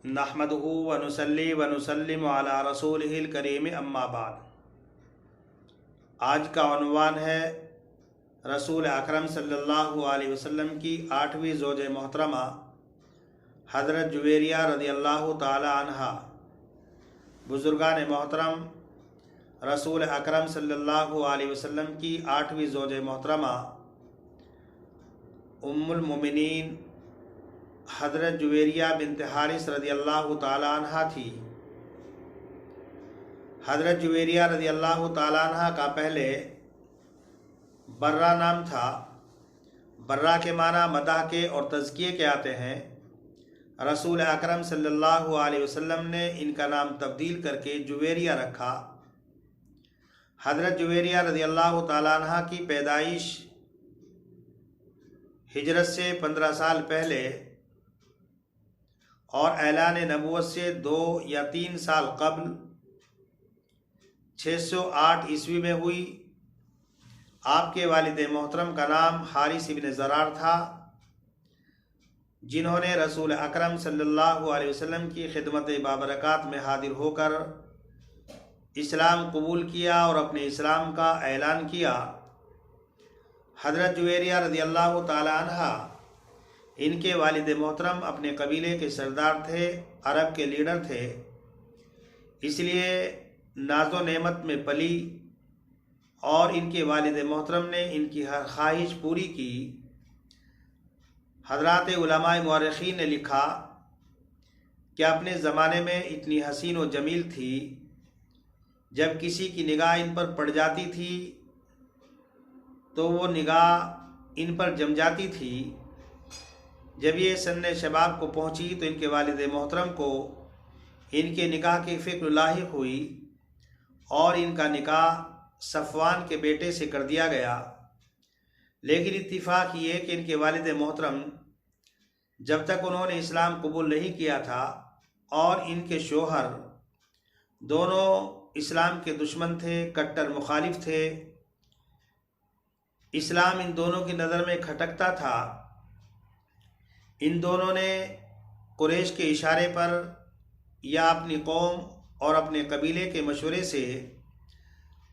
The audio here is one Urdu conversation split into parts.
نحمدہ ونصلی ونسلم علی رسولہ الکریم اما بعد۔ آج کا عنوان ہے رسول اکرم صلی اللہ علیہ وسلم کی 8ویں زوج محترمہ حضرت جویریہ رضی اللہ تعالی عنہا۔ بزرگان محترم، رسول اکرم صلی اللہ علیہ وسلم کی 8ویں زوج محترمہ ام المومنین حضرت جویریہ بنت حارث رضی اللہ تعالی عنہا تھی۔ حضرت جویریہ رضی اللہ تعالی عنہا کا پہلے برہ نام تھا۔ برہ کے معنی مدح کے اور تزکیے کے آتے ہیں۔ رسول اکرم صلی اللہ علیہ وسلم نے ان کا نام تبدیل کر کے جویریہ رکھا۔ حضرت جویریہ رضی اللہ تعالی عنہا کی پیدائش ہجرت سے 15 سال پہلے اور اعلان نبوت سے 2 یا 3 سال قبل 608 عیسوی میں ہوئی۔ آپ کے والد محترم کا نام حارث ابن زرار تھا، جنہوں نے رسول اکرم صلی اللہ علیہ وسلم کی خدمت بابرکات میں حاضر ہو کر اسلام قبول کیا اور اپنے اسلام کا اعلان کیا۔ حضرت جویریہ رضی اللہ تعالی عنہا، ان کے والد محترم اپنے قبیلے کے سردار تھے، عرب کے لیڈر تھے، اس لیے ناز و نعمت میں پلی اور ان کے والد محترم نے ان کی ہر خواہش پوری کی۔ حضرات علماء مورخین نے لکھا کہ اپنے زمانے میں اتنی حسین و جمیل تھی، جب کسی کی نگاہ ان پر پڑ جاتی تھی تو وہ نگاہ ان پر جم جاتی تھی۔ جب یہ سن شباب کو پہنچی تو ان کے والد محترم کو ان کے نکاح کی فکر لاحق ہوئی اور ان کا نکاح صفوان کے بیٹے سے کر دیا گیا۔ لیکن اتفاق یہ کہ ان کے والد محترم جب تک انہوں نے اسلام قبول نہیں کیا تھا اور ان کے شوہر دونوں اسلام کے دشمن تھے، کٹر مخالف تھے، اسلام ان دونوں کی نظر میں کھٹکتا تھا، ان دونوں نے قریش کے اشارے پر یا اپنی قوم اور اپنے قبیلے کے مشورے سے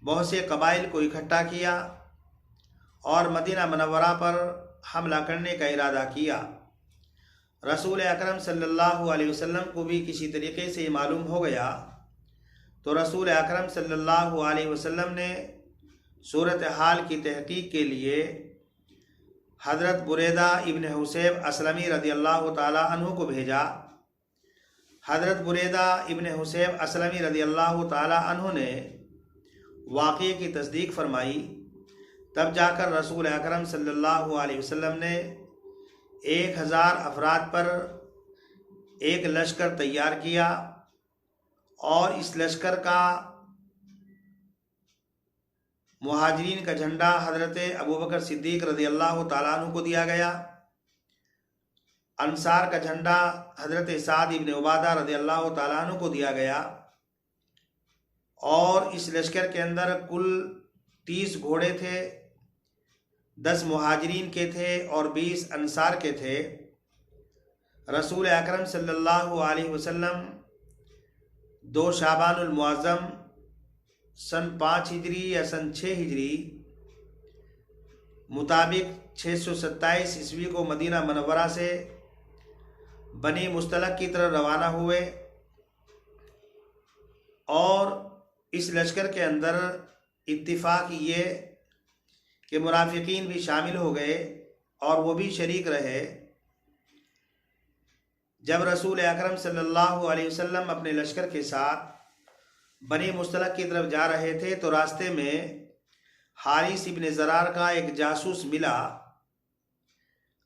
بہت سے قبائل کو اکٹھا کیا اور مدینہ منورہ پر حملہ کرنے کا ارادہ کیا۔ رسول اکرم صلی اللہ علیہ وسلم کو بھی کسی طریقے سے یہ معلوم ہو گیا تو رسول اکرم صلی اللہ علیہ وسلم نے صورتحال کی تحقیق کے لیے حضرت بریدہ ابن حصیب اسلمی رضی اللہ تعالی عنہ کو بھیجا۔ حضرت بریدہ ابن حصیب اسلمی رضی اللہ تعالی عنہ نے واقعے کی تصدیق فرمائی۔ تب جا کر رسول اکرم صلی اللہ علیہ وسلم نے 1000 افراد پر ایک لشکر تیار کیا اور اس لشکر کا مہاجرین کا جھنڈا حضرت ابوبکر صدیق رضی اللہ تعالیٰ عنہ کو دیا گیا، انصار کا جھنڈا حضرت سعد ابن عبادہ رضی اللہ تعالیٰ عنہ کو دیا گیا، اور اس لشکر کے اندر کل 30 گھوڑے تھے، 10 مہاجرین کے تھے اور 20 انصار کے تھے۔ رسول اکرم صلی اللہ علیہ وسلم 2 شعبان المعظم سن 5 ہجری یا سن 6 ہجری مطابق 627 عیسوی کو مدینہ منورہ سے بنی مستلق کی طرف روانہ ہوئے، اور اس لشکر کے اندر اتفاق یہ کہ منافقین بھی شامل ہو گئے اور وہ بھی شریک رہے۔ جب رسول اکرم صلی اللہ علیہ وسلم اپنے لشکر کے ساتھ بنی مستلق کی طرف جا رہے تھے تو راستے میں حارث ابن زرار کا ایک جاسوس ملا۔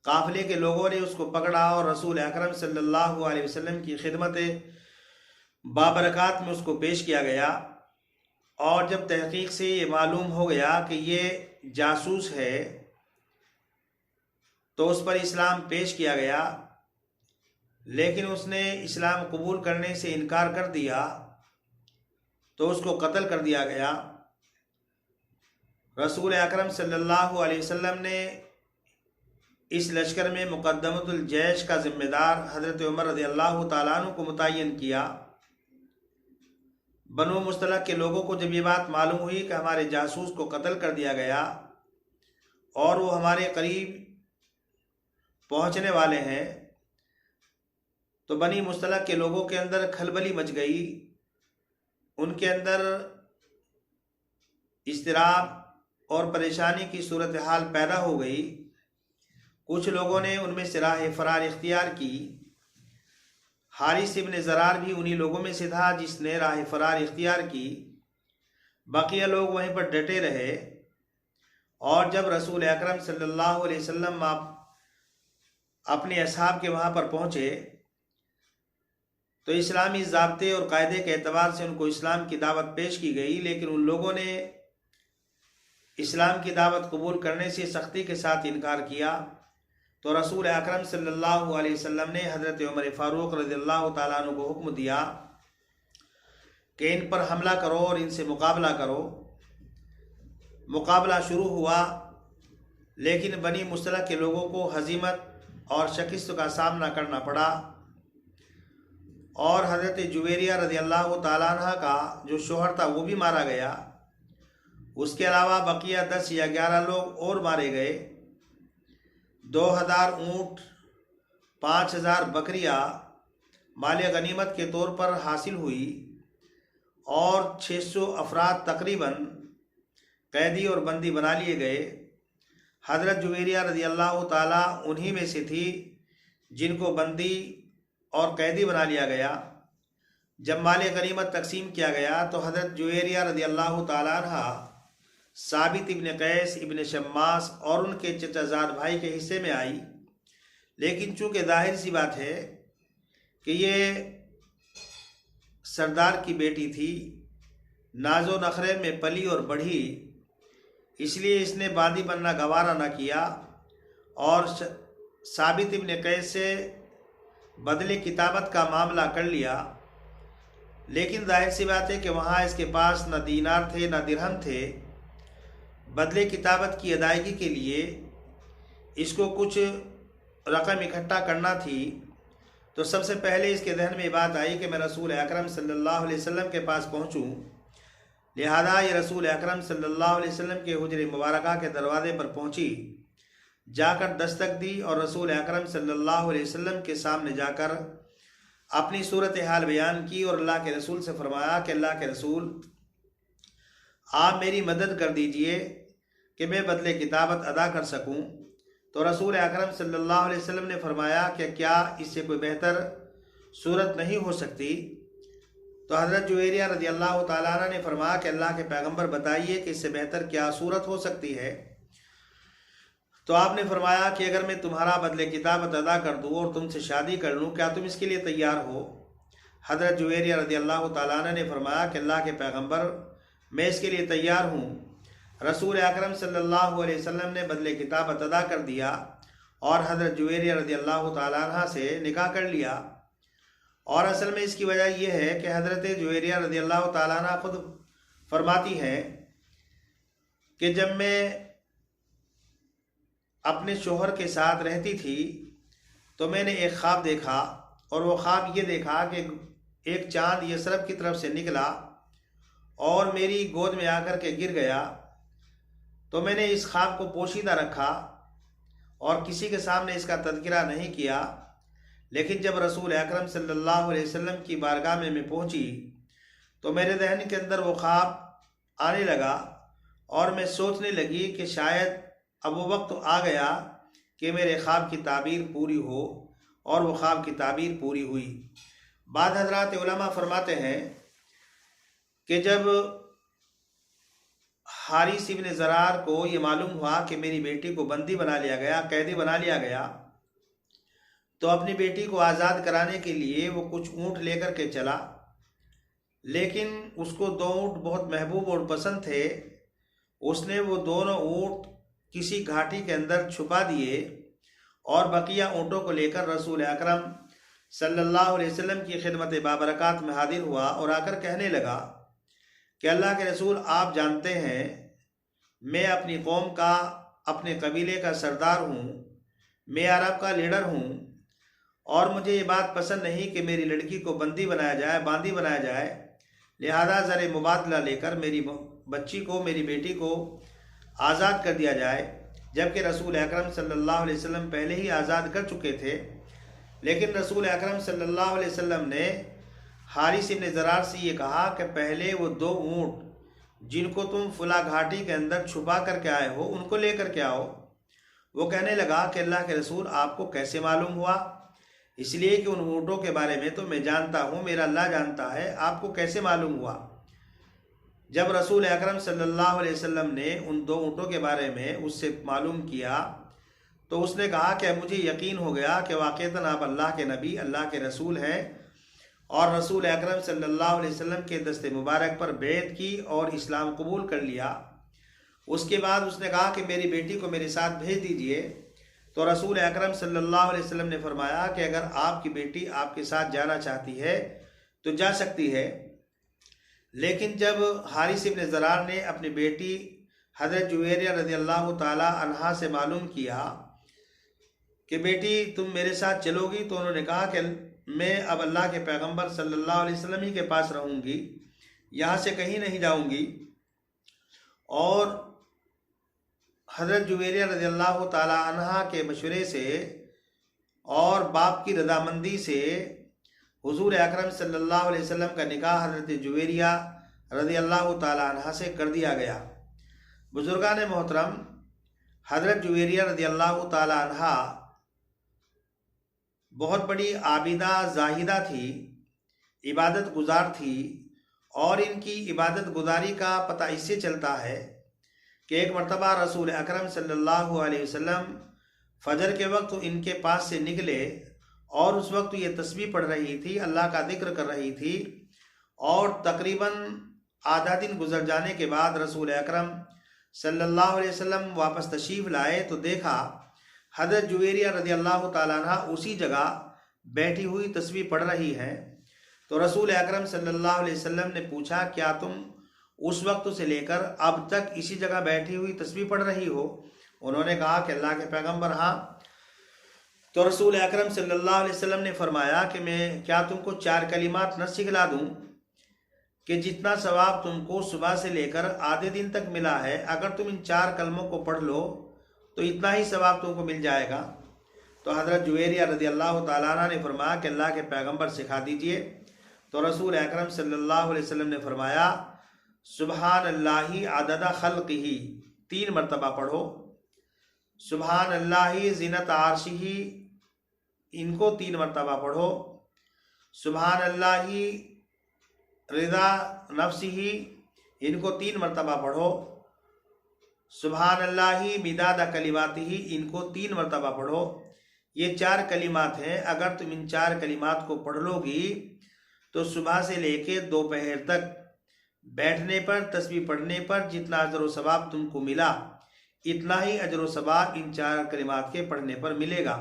قافلے کے لوگوں نے اس کو پکڑا اور رسول اکرم صلی اللہ علیہ وسلم کی خدمت بابرکات میں اس کو پیش کیا گیا، اور جب تحقیق سے یہ معلوم ہو گیا کہ یہ جاسوس ہے تو اس پر اسلام پیش کیا گیا، لیکن اس نے اسلام قبول کرنے سے انکار کر دیا تو اس کو قتل کر دیا گیا۔ رسول اکرم صلی اللہ علیہ وسلم نے اس لشکر میں مقدمۃ الجیش کا ذمہ دار حضرت عمر رضی اللہ تعالیٰ عنہ کو متعین کیا۔ بنو مصطلق کے لوگوں کو جب یہ بات معلوم ہوئی کہ ہمارے جاسوس کو قتل کر دیا گیا اور وہ ہمارے قریب پہنچنے والے ہیں، تو بنی مصطلق کے لوگوں کے اندر کھلبلی مچ گئی، ان کے اندر اضطراب اور پریشانی کی صورتحال پیدا ہو گئی۔ کچھ لوگوں نے ان میں سے راہ فرار اختیار کی۔ حارث ابن زرار بھی انہی لوگوں میں سے تھا جس نے راہ فرار اختیار کی۔ بقیہ لوگ وہیں پر ڈٹے رہے، اور جب رسول اکرم صلی اللہ علیہ وسلم اپنے اصحاب کے وہاں پر پہنچے تو اسلامی ضابطے اور قاعدے کے اعتبار سے ان کو اسلام کی دعوت پیش کی گئی، لیکن ان لوگوں نے اسلام کی دعوت قبول کرنے سے سختی کے ساتھ انکار کیا۔ تو رسول اکرم صلی اللہ علیہ وسلم نے حضرت عمر فاروق رضی اللہ تعالیٰ عنہ کو حکم دیا کہ ان پر حملہ کرو اور ان سے مقابلہ کرو۔ مقابلہ شروع ہوا، لیکن بنی مصطلق کے لوگوں کو ہزیمت اور شکست کا سامنا کرنا پڑا، اور حضرت جویریہ رضی اللہ تعالیٰ عنہ کا جو شوہر تھا وہ بھی مارا گیا۔ اس کے علاوہ بقیہ 10 یا 11 لوگ اور مارے گئے۔ 2000 اونٹ، 5000 بکریاں مال غنیمت کے طور پر حاصل ہوئی، اور 600 افراد تقریباً قیدی اور بندی بنا لیے گئے۔ حضرت جویریہ رضی اللہ تعالیٰ انہی میں سے تھی جن کو بندی اور قیدی بنا لیا گیا۔ جب مال غنیمت تقسیم کیا گیا تو حضرت جویریہ رضی اللہ تعالیٰ عنہ ثابت ابن قیس ابن شماس اور ان کے چچا زاد بھائی کے حصے میں آئی، لیکن چونکہ ظاہر سی بات ہے کہ یہ سردار کی بیٹی تھی، ناز و نخرے میں پلی اور بڑھی، اس لیے اس نے باندی بننا گوارا نہ کیا اور ثابت ابن قیس سے بدلے کتابت کا معاملہ کر لیا۔ لیکن ظاہر سی بات ہے کہ وہاں اس کے پاس نہ دینار تھے نہ درہم تھے۔ بدلے کتابت کی ادائیگی کے لیے اس کو کچھ رقم اکٹھا کرنا تھی، تو سب سے پہلے اس کے ذہن میں بات آئی کہ میں رسول اکرم صلی اللہ علیہ وسلم کے پاس پہنچوں، لہذا یہ رسول اکرم صلی اللہ علیہ وسلم کے حجر مبارکہ کے دروازے پر پہنچی، جا کر دستک دی اور رسول اکرم صلی اللہ علیہ وسلم کے سامنے جا کر اپنی صورتحال بیان کی، اور اللہ کے رسول سے فرمایا کہ اللہ کے رسول، آپ میری مدد کر دیجئے کہ میں بدلے کتابت ادا کر سکوں۔ تو رسول اکرم صلی اللہ علیہ وسلم نے فرمایا کہ کیا اس سے کوئی بہتر صورت نہیں ہو سکتی؟ تو حضرت جویریہ رضی اللہ تعالیٰ عنہ نے فرمایا کہ اللہ کے پیغمبر بتائیے کہ اس سے بہتر کیا صورت ہو سکتی ہے؟ تو آپ نے فرمایا کہ اگر میں تمہارا بدلے کتابت ادا کر دوں اور تم سے شادی کر لوں، کیا تم اس کے لیے تیار ہو؟ حضرت جویریہ رضی اللہ تعالیٰ عنہ نے فرمایا کہ اللہ کے پیغمبر، میں اس کے لیے تیار ہوں۔ رسول اکرم صلی اللہ علیہ وسلم نے بدلے کتابت ادا کر دیا اور حضرت جویریہ رضی اللہ تعالیٰ عنہ سے نکاح کر لیا۔ اور اصل میں اس کی وجہ یہ ہے کہ حضرت جویریہ رضی اللہ تعالیٰ عنہ خود فرماتی ہیں کہ جب میں اپنے شوہر کے ساتھ رہتی تھی تو میں نے ایک خواب دیکھا، اور وہ خواب یہ دیکھا کہ ایک چاند یثرب کی طرف سے نکلا اور میری گود میں آ کر کے گر گیا۔ تو میں نے اس خواب کو پوشیدہ رکھا اور کسی کے سامنے اس کا تذکرہ نہیں کیا، لیکن جب رسول اکرم صلی اللہ علیہ وسلم کی بارگاہ میں پہنچی تو میرے ذہن کے اندر وہ خواب آنے لگا، اور میں سوچنے لگی کہ شاید اب وہ وقت آ گیا کہ میرے خواب کی تعبیر پوری ہو، اور وہ خواب کی تعبیر پوری ہوئی۔ بعض حضرات علماء فرماتے ہیں کہ جب حارث ابن زرار کو یہ معلوم ہوا کہ میری بیٹی کو بندی بنا لیا گیا، قیدی بنا لیا گیا، تو اپنی بیٹی کو آزاد کرانے کے لیے وہ کچھ اونٹ لے کر کے چلا، لیکن اس کو 2 اونٹ بہت محبوب اور پسند تھے۔ اس نے وہ دونوں اونٹ کسی گھاٹی کے اندر چھپا دیے اور بقیہ اونٹوں کو لے کر رسول اکرم صلی اللہ علیہ وسلم کی خدمت بابرکات میں حاضر ہوا، اور آ کر کہنے لگا کہ اللہ کے رسول، آپ جانتے ہیں میں اپنی قوم کا، اپنے قبیلے کا سردار ہوں، میں عرب کا لیڈر ہوں اور مجھے یہ بات پسند نہیں کہ میری لڑکی کو باندھی بنایا جائے، لہذا زر مبادلہ لے کر میری بیٹی کو آزاد کر دیا جائے، جبکہ رسول اکرم صلی اللہ علیہ وسلم پہلے ہی آزاد کر چکے تھے۔ لیکن رسول اکرم صلی اللہ علیہ وسلم نے حارث بن ضرار سے یہ کہا کہ پہلے وہ 2 اونٹ جن کو تم فلاں گھاٹی کے اندر چھپا کر کے آئے ہو ان کو لے کر کے آؤ۔ وہ کہنے لگا کہ اللہ کے رسول، آپ کو کیسے معلوم ہوا؟ اس لیے کہ ان اونٹوں کے بارے میں تو میں جانتا ہوں، میرا اللہ جانتا ہے، آپ کو کیسے معلوم ہوا؟ جب رسول اکرم صلی اللہ علیہ وسلم نے ان 2 اونٹوں کے بارے میں اس سے معلوم کیا تو اس نے کہا کہ مجھے یقین ہو گیا کہ واقعتاً آپ اللہ کے نبی، اللہ کے رسول ہیں، اور رسول اکرم صلی اللہ علیہ وسلم کے دست مبارک پر بیعت کی اور اسلام قبول کر لیا۔ اس کے بعد اس نے کہا کہ میری بیٹی کو میرے ساتھ بھیج دیجئے، تو رسول اکرم صلی اللہ علیہ وسلم نے فرمایا کہ اگر آپ کی بیٹی آپ کے ساتھ جانا چاہتی ہے تو جا سکتی ہے۔ لیکن جب حارث بن ضرار نے اپنی بیٹی حضرت جویریہ رضی اللہ تعالی عنہا سے معلوم کیا کہ بیٹی تم میرے ساتھ چلو گی، تو انہوں نے کہا کہ میں اب اللہ کے پیغمبر صلی اللہ علیہ وسلم ہی کے پاس رہوں گی، یہاں سے کہیں نہیں جاؤں گی۔ اور حضرت جویریہ رضی اللہ تعالی عنہا کے مشورے سے اور باپ کی رضامندی سے حضور اکرم صلی اللہ علیہ وسلم کا نکاح حضرت جویریہ رضی اللہ تعالی عنہا سے کر دیا گیا۔ بزرگان محترم، حضرت جویریہ رضی اللہ تعالی عنہا بہت بڑی عابدہ زاہدہ تھی، عبادت گزار تھی، اور ان کی عبادت گزاری کا پتہ اس سے چلتا ہے کہ ایک مرتبہ رسول اکرم صلی اللہ علیہ وسلم فجر کے وقت ان کے پاس سے نکلے، اور اس وقت یہ تسبیح پڑھ رہی تھی، اللہ کا ذکر کر رہی تھی، اور تقریباً آدھا دن گزر جانے کے بعد رسول اکرم صلی اللہ علیہ وسلم واپس تشریف لائے تو دیکھا حضرت جویریہ رضی اللہ تعالیٰ عنہ اسی جگہ بیٹھی ہوئی تسبیح پڑھ رہی ہیں۔ تو رسول اکرم صلی اللہ علیہ وسلم نے پوچھا، کیا تم اس وقت سے لے کر اب تک اسی جگہ بیٹھی ہوئی تسبیح پڑھ رہی ہو؟ انہوں نے کہا کہ اللہ کے پیغمبر ہاں۔ تو رسول اکرم صلی اللہ علیہ وسلم نے فرمایا کہ میں کیا تم کو 4 کلمات نہ سکھلا دوں کہ جتنا ثواب تم کو صبح سے لے کر آدھے دن تک ملا ہے، اگر تم ان 4 کلموں کو پڑھ لو تو اتنا ہی ثواب تم کو مل جائے گا۔ تو حضرت جویریہ رضی اللہ تعالیٰ عنہ نے فرمایا کہ اللہ کے پیغمبر سکھا دیجئے۔ تو رسول اکرم صلی اللہ علیہ وسلم نے فرمایا، سبحان اللہ عدد خلقہ 3 مرتبہ پڑھو، سبحان اللہ زینت عرشہ ان کو 3 مرتبہ پڑھو، سبحان اللہ رضا نفسہ ان کو 3 مرتبہ پڑھو، سبحان اللہ مداد کلماتہ ان کو 3 مرتبہ پڑھو۔ یہ 4 کلمات ہیں، اگر تم ان 4 کلمات کو پڑھ لو گی تو صبح سے لے کے دوپہر تک بیٹھنے پر، تسبیح پڑھنے پر جتنا اجر و ثواب تم کو ملا، اتنا ہی اجر و ثواب ان 4 کلمات کے پڑھنے پر ملے گا۔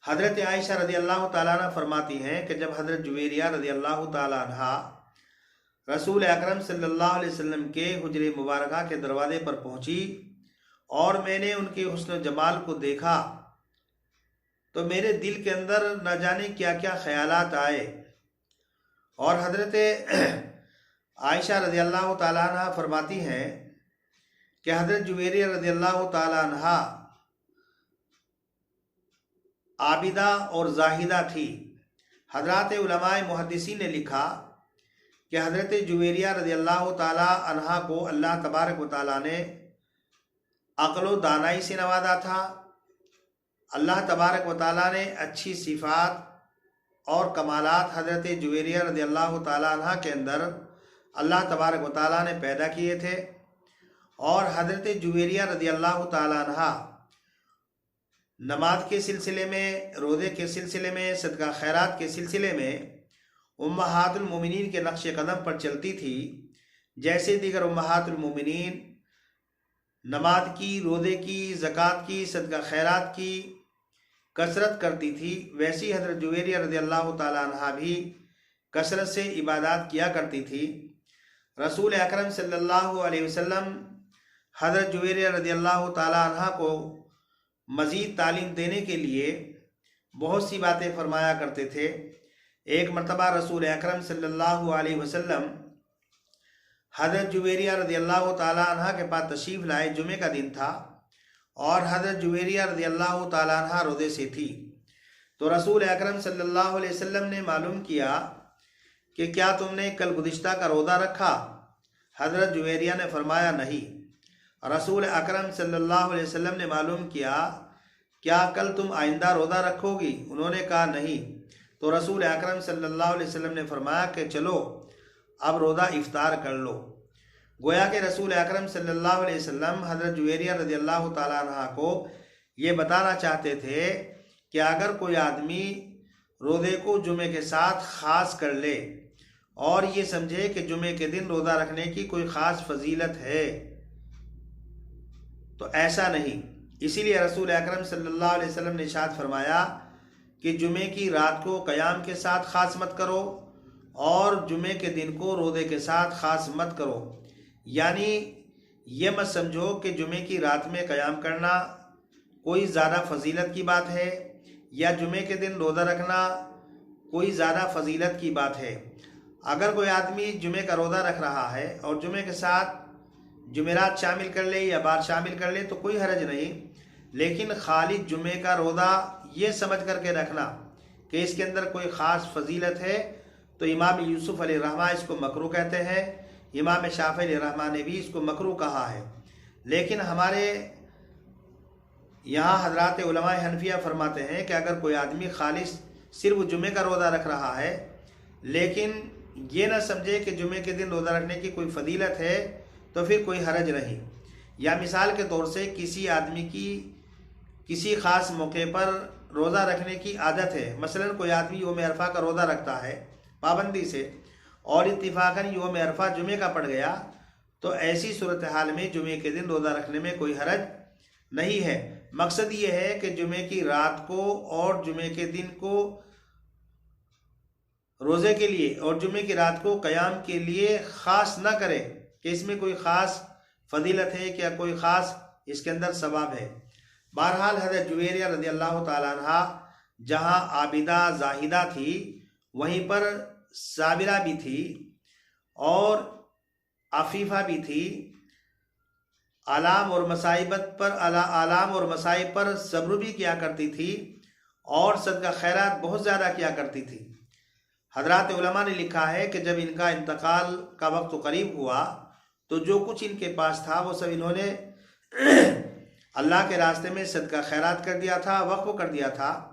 حضرت عائشہ رضی اللہ تعالیٰ عنہ فرماتی ہیں کہ جب حضرت جویریہ رضی اللہ تعالیٰ عنہ رسول اکرم صلی اللہ علیہ وسلم کے حجرے مبارکہ کے دروازے پر پہنچی اور میں نے ان کے حسن و جمال کو دیکھا تو میرے دل کے اندر نہ جانے کیا کیا خیالات آئے، اور حضرت عائشہ رضی اللہ تعالیٰ عنہ فرماتی ہیں کہ حضرت جویریہ رضی اللہ تعالیٰ عنہ عابدہ اور زاہدہ تھی۔ حضرات علماء محدثین نے لکھا کہ حضرت جویریہ رضی اللہ تعالیٰ عنہ کو اللہ تبارک و تعالیٰ نے عقل و دانائی سے نوازا تھا۔ اللہ تبارک و تعالیٰ نے اچھی صفات اور کمالات حضرت جویریہ رضی اللہ تعالیٰ عنہ کے اندر اللہ تبارک و تعالیٰ نے پیدا کیے تھے، اور حضرت جویریہ رضی اللہ تعالیٰ عنہ نماز کے سلسلے میں، روزے کے سلسلے میں، صدقہ خیرات کے سلسلے میں امہات المومنین کے نقش قدم پر چلتی تھی۔ جیسے دیگر امہات المومنین نماز کی، روزے کی، زکوٰۃ کی، صدقہ خیرات کی کثرت کرتی تھی، ویسی حضرت جویریہ رضی اللہ تعالیٰ عنہ بھی کثرت سے عبادات کیا کرتی تھی۔ رسول اکرم صلی اللہ علیہ وسلم حضرت جویریہ رضی اللہ تعالیٰ عنہ کو مزید تعلیم دینے کے لیے بہت سی باتیں فرمایا کرتے تھے۔ ایک مرتبہ رسول اکرم صلی اللہ علیہ وسلم حضرت جویریہ رضی اللہ تعالیٰ عنہ کے پاس تشریف لائے۔ جمعہ کا دن تھا اور حضرت جویریہ رضی اللہ تعالیٰ عنہ روزے سے تھی۔ تو رسول اکرم صلی اللہ علیہ وسلم نے معلوم کیا کہ کیا تم نے کل گزشتہ کا روزہ رکھا؟ حضرت جویریہ نے فرمایا نہیں۔ رسول اکرم صلی اللہ علیہ وسلم نے معلوم کیا کیا کل تم آئندہ روزہ رکھو گی؟ انہوں نے کہا نہیں۔ تو رسول اکرم صلی اللہ علیہ وسلم نے فرمایا کہ چلو اب روزہ افطار کر لو۔ گویا کہ رسول اکرم صلی اللہ علیہ وسلم حضرت جویریہ رضی اللہ تعالیٰ عنہ کو یہ بتانا چاہتے تھے کہ اگر کوئی آدمی روزے کو جمعے کے ساتھ خاص کر لے اور یہ سمجھے کہ جمعے کے دن روزہ رکھنے کی کوئی خاص فضیلت ہے تو ایسا نہیں۔ اسی لیے رسول اکرم صلی اللہ علیہ وسلم نے ارشاد فرمایا کہ جمعے کی رات کو قیام کے ساتھ خاص مت کرو اور جمعے کے دن کو روزے کے ساتھ خاص مت کرو۔ یعنی یہ مت سمجھو کہ جمعے کی رات میں قیام کرنا کوئی زیادہ فضیلت کی بات ہے یا جمعے کے دن روزہ رکھنا کوئی زیادہ فضیلت کی بات ہے۔ اگر کوئی آدمی جمعے کا روزہ رکھ رہا ہے اور جمعے کے ساتھ جمعرات شامل کر لے یا بار شامل کر لے تو کوئی حرج نہیں، لیکن خالی جمعے کا روزہ یہ سمجھ کر کے رکھنا کہ اس کے اندر کوئی خاص فضیلت ہے تو امام یوسف علیہ الرحمہ اس کو مکروہ کہتے ہیں، امام شافعی علیہ الرحمہ نے بھی اس کو مکروہ کہا ہے۔ لیکن ہمارے یہاں حضرات علماء حنفیہ فرماتے ہیں کہ اگر کوئی آدمی خالص صرف جمعے کا روزہ رکھ رہا ہے لیکن یہ نہ سمجھے کہ جمعے کے دن روزہ رکھنے کی کوئی فضیلت ہے تو پھر کوئی حرج نہیں۔ یا مثال کے طور سے کسی آدمی کی کسی خاص موقع پر روزہ رکھنے کی عادت ہے، مثلا کوئی آدمی یوم عرفہ کا روزہ رکھتا ہے پابندی سے اور اتفاقاً یوم عرفہ جمعے کا پڑ گیا تو ایسی صورتحال میں جمعے کے دن روزہ رکھنے میں کوئی حرج نہیں ہے۔ مقصد یہ ہے کہ جمعے کی رات کو اور جمعے کے دن کو روزے کے لیے اور جمعے کی رات کو قیام کے لیے خاص نہ کرے کہ اس میں کوئی خاص فضیلت ہے کیا کوئی خاص اس کے اندر ثواب ہے۔ بہرحال حضرت جویریہ رضی اللہ تعالیٰ عنہ جہاں عابدہ زاہدہ تھی وہیں پر صابرہ بھی تھی اور عفیفہ بھی تھی۔ آلام اور مصائب پر صبر بھی کیا کرتی تھی اور صدقہ خیرات بہت زیادہ کیا کرتی تھی۔ حضرات علماء نے لکھا ہے کہ جب ان کا انتقال کا وقت قریب ہوا تو جو کچھ ان کے پاس تھا وہ سب انہوں نے اللہ کے راستے میں صدقہ خیرات کر دیا تھا، وقف کر دیا تھا،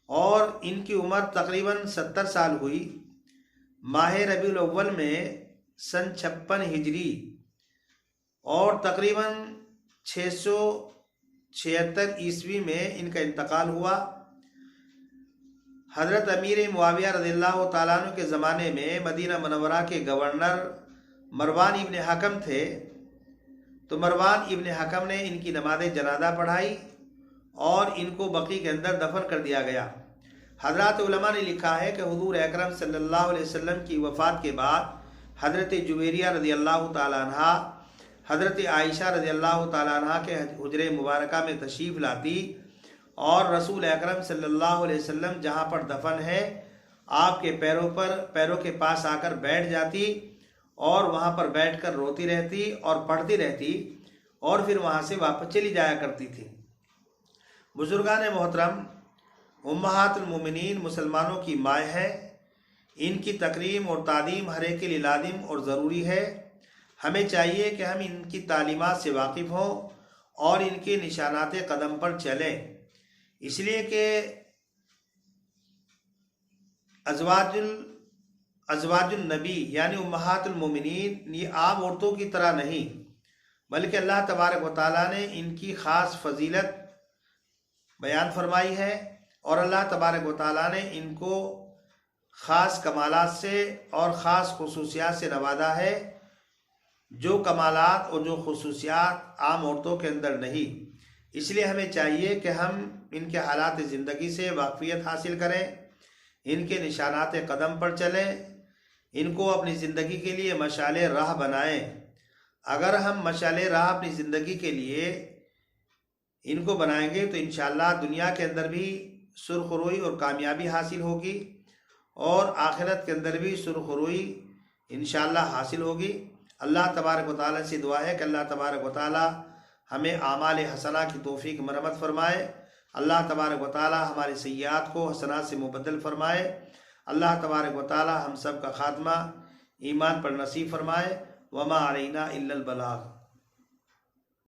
اور ان کی عمر تقریباً 70 سال ہوئی۔ ماہ ربیع الاول میں سن 56 ہجری اور تقریباً 676 عیسوی میں ان کا انتقال ہوا۔ حضرت امیر معاویہ رضی اللہ تعالیٰ عنہ کے زمانے میں مدینہ منورہ کے گورنر مروان ابن حکم تھے، تو مروان ابن حکم نے ان کی نماز جنازہ پڑھائی اور ان کو بقیع کے اندر دفن کر دیا گیا۔ حضرات علماء نے لکھا ہے کہ حضور اکرم صلی اللہ علیہ وسلم کی وفات کے بعد حضرت جویریہ رضی اللہ تعالیٰ عنہ حضرت عائشہ رضی اللہ تعالیٰ عنہ کے حجرے مبارکہ میں تشریف لاتی اور رسول اکرم صلی اللہ علیہ وسلم جہاں پر دفن ہے آپ کے پیروں کے پاس آ کر بیٹھ جاتی اور وہاں پر بیٹھ کر روتی رہتی اور پڑھتی رہتی اور پھر وہاں سے واپس چلی جایا کرتی تھی۔ بزرگان محترم، امہات المومنین مسلمانوں کی مائیں ہیں، ان کی تکریم اور تعظیم ہر ایک کے لیے لازم اور ضروری ہے۔ ہمیں چاہیے کہ ہم ان کی تعلیمات سے واقف ہوں اور ان کے نشانات قدم پر چلیں، اس لیے کہ ازواج النبی یعنی امہات المومنین یہ عام عورتوں کی طرح نہیں، بلکہ اللہ تبارک و تعالیٰ نے ان کی خاص فضیلت بیان فرمائی ہے اور اللہ تبارک و تعالیٰ نے ان کو خاص کمالات سے اور خاص خصوصیات سے نوازا ہے، جو کمالات اور جو خصوصیات عام عورتوں کے اندر نہیں۔ اس لیے ہمیں چاہیے کہ ہم ان کے حالات زندگی سے واقفیت حاصل کریں، ان کے نشانات قدم پر چلیں، ان کو اپنی زندگی کے لیے مشعل راہ بنائیں۔ اگر ہم مشعل راہ اپنی زندگی کے لیے ان کو بنائیں گے تو انشاءاللہ دنیا کے اندر بھی سرخ روئی اور کامیابی حاصل ہوگی، اور آخرت کے اندر بھی سرخ روئی انشاءاللہ حاصل ہوگی۔ اللہ تبارک و تعالیٰ سے دعا ہے کہ اللہ تبارک و تعالیٰ ہمیں اعمال حسنہ کی توفیق مرمت فرمائے، اللہ تبارک و تعالیٰ ہمارے سیئات کو حسنات سے مبدل فرمائے، اللہ تبارک و تعالیٰ ہم سب کا خاتمہ ایمان پر نصیب فرمائے۔ وما علینا الا البلاغ۔